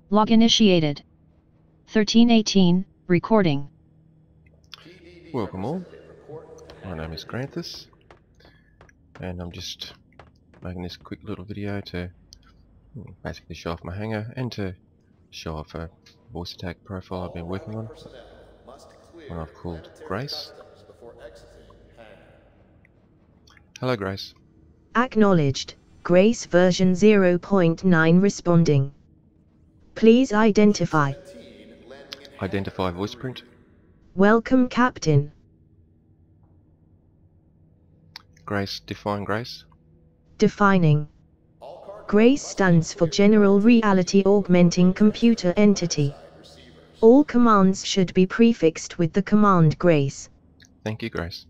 Log initiated. 1318, recording. Welcome all. My name is Granthus, and I'm just making this quick little video to basically show off my hangar and to show off a VoiceAttack profile I've been working on, one I've called Grace. Hello Grace. Acknowledged. Grace version 0.9 responding. Please identify. Identify voice print. Welcome Captain. Grace, define Grace. Defining. Grace stands for General Reality Augmenting Computer Entity. All commands should be prefixed with the command Grace. Thank you, Grace.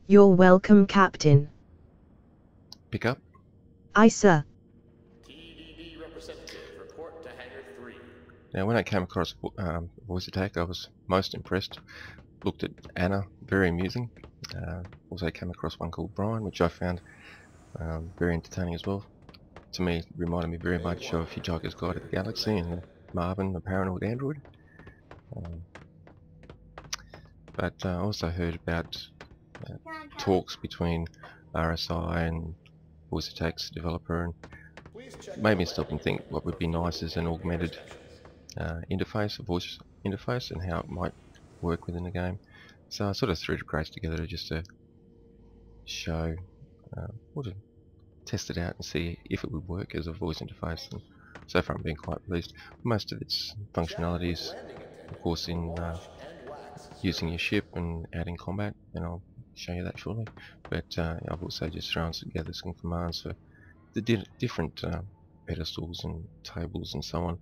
You're welcome, Captain. Pick up. Aye, sir. TDD representative, report to Hangar 3. Now, when I came across VoiceAttack, I was most impressed. Looked at Anna, very amusing. Also came across one called Brian, which I found very entertaining as well. To me, it reminded me very much of Hitchhiker's Guide to the Galaxy and Marvin, the paranoid android. But I also heard about talks between RSI and VoiceAttack's developer, and made me stop and think what would be nice as an augmented interface, a voice interface, and how it might work within the game. So I sort of threw Grace together just to show, or to test it out and see if it would work as a voice interface. And so far I'm being quite pleased. Most of its functionalities, of course, in using your ship and adding combat, and I'll show you that shortly. But I've also just thrown together some commands for the different pedestals and tables and so on.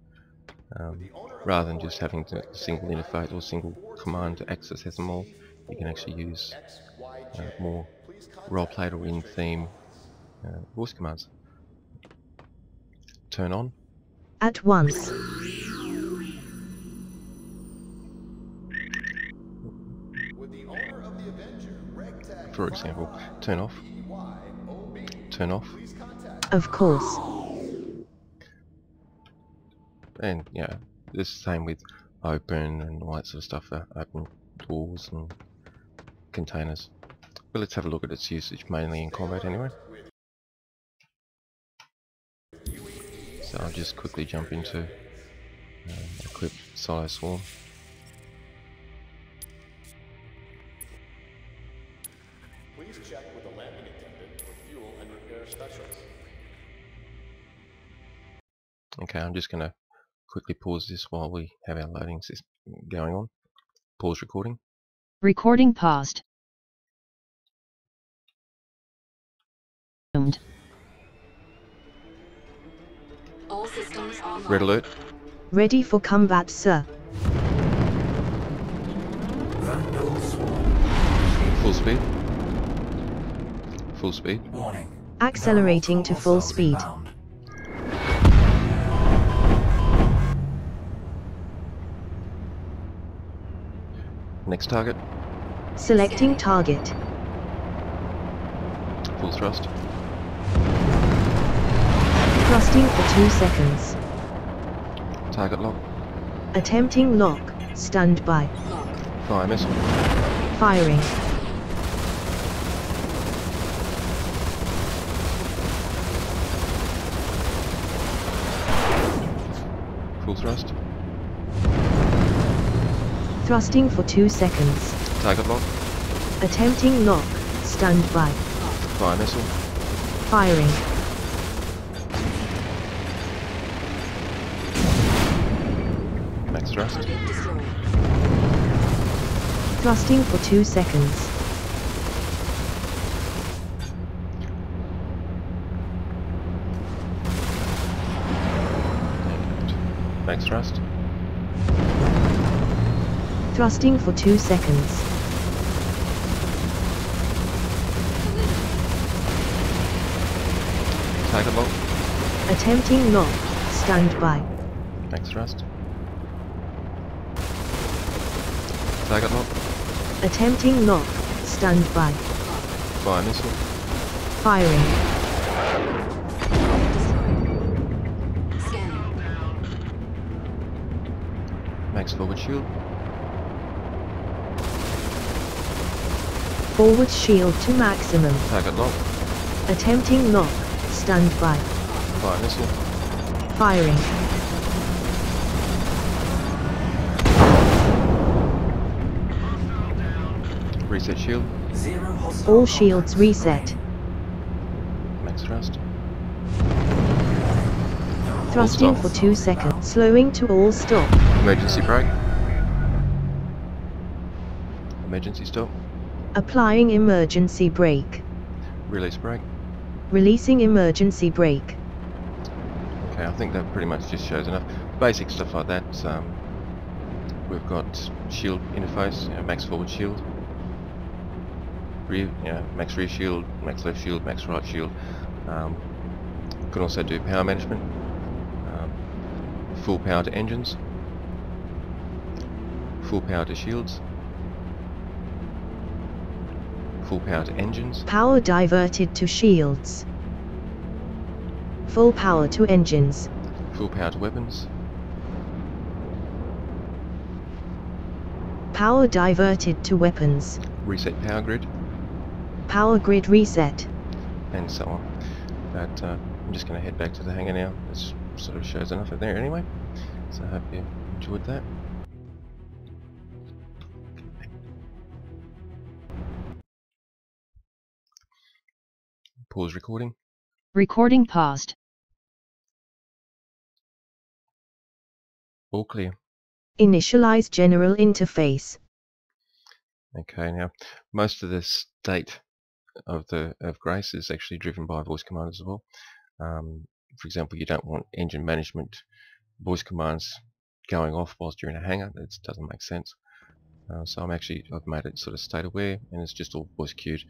Rather than just having a single interface or single command to access them all, you can actually use more role-played or in-theme voice commands. Turn on. At once. For example, turn off. Turn off. Of course. And yeah, the same with open and all that sort of stuff. Open doors and containers. But let's have a look at its usage, mainly in combat anyway. So I'll just quickly jump into equip Silo Swarm. Please check with the landing attendant for fuel and repair specials. Okay, I'm just going to quickly pause this while we have our loading system going on. Pause recording. Recording paused. All systems online. Red alert. Ready for combat, sir. Full speed. Full speed. Warning. Accelerating to full speed. Next target. Selecting target. Full thrust. Thrusting for 2 seconds. Target lock. Attempting lock. Stand by. Fire missile. Firing. Full thrust. Thrusting for 2 seconds. Target lock. Attempting lock. Stand by. Fire missile. Firing. Max thrust. Thrusting for 2 seconds. And max thrust. Thrusting for 2 seconds. Target lock. Attempting lock. Stand by. Max thrust. Target lock. Attempting lock. Stand by. Fire missile. Firing. Max forward shield. Forward shield to maximum. Target lock. Attempting lock. Stand by. Fire missile. Firing. Reset shield. All shields reset. Max thrust. Thrusting stop. for 2 seconds. Slowing to all stop. Emergency brake. Emergency stop. Applying emergency brake. Release brake. Releasing emergency brake. Okay, I think that pretty much just shows enough. Basic stuff like that. We've got shield interface, max forward shield. Rear, max rear shield, max left shield, max right shield. Can also do power management. Full power to engines. Full power to shields. Full power to engines. Power diverted to shields. Full power to engines. Full power to weapons. Power diverted to weapons. Reset power grid. Power grid reset. And so on. But I'm just going to head back to the hangar now. This sort of shows enough of there anyway. So I hope you enjoyed that. Pause recording. Recording paused. All clear. Initialize general interface. Okay, now most of the state of Grace is actually driven by voice commands as well. For example, you don't want engine management voice commands going off whilst you're in a hangar. That doesn't make sense. So I've made it sort of state aware, and it's just all voice cued.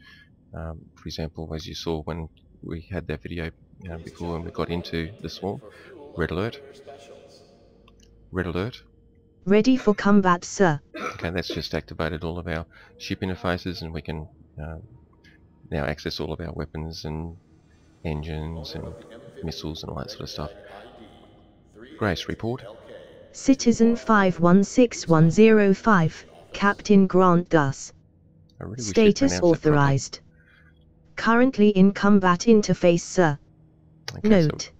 For example, as you saw when we had that video before, when we got into the swarm, red alert. Red alert. Ready for combat, sir. Okay, that's just activated all of our ship interfaces, and we can now access all of our weapons and engines and missiles and all that sort of stuff. Grace, report. Citizen 516105, Captain Grant Gus. I really wish you'd Status pronounce that properly. authorized. Currently in combat interface, sir. Okay, Note. so,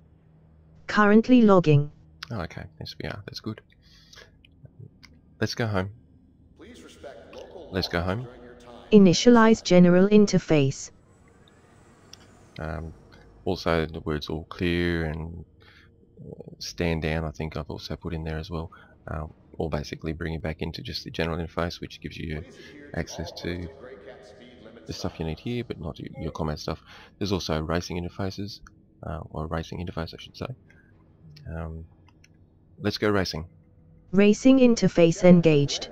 Currently logging. oh, okay, yes we are. That's good. Let's go home. Let's go home. Initialize general interface. Also, the words all clear and stand down, I think I've also put in there as well. Or basically bring you back into just the general interface, which gives you access to the stuff you need here, but not your combat stuff. There's also racing interfaces, or a racing interface I should say. Let's go racing. Racing interface engaged.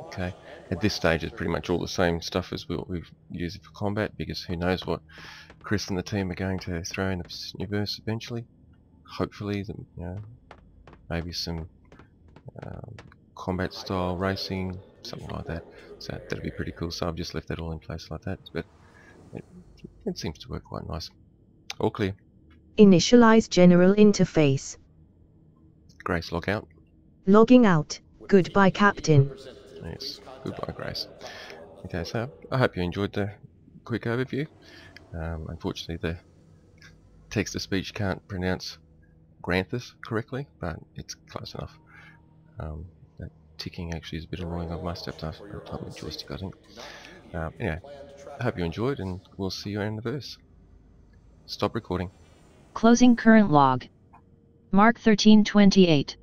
Okay, at this stage it's pretty much all the same stuff as what we've used for combat, because who knows what Chris and the team are going to throw in the universe eventually. Hopefully, maybe some combat style racing, something like that. So that'd be pretty cool. So I've just left that all in place like that, but it seems to work quite nice. All clear. Initialize general interface. Grace, log out. Logging out. Goodbye, Captain. Yes, goodbye, Grace. Okay, so I hope you enjoyed the quick overview. Unfortunately, the text-to-speech can't pronounce Granthus correctly, but it's close enough. That ticking actually is a bit annoying. I must have to type with joystick, I think. Anyway, I hope you enjoyed, and we'll see you in the verse. Stop recording. Closing current log. Mark 1328.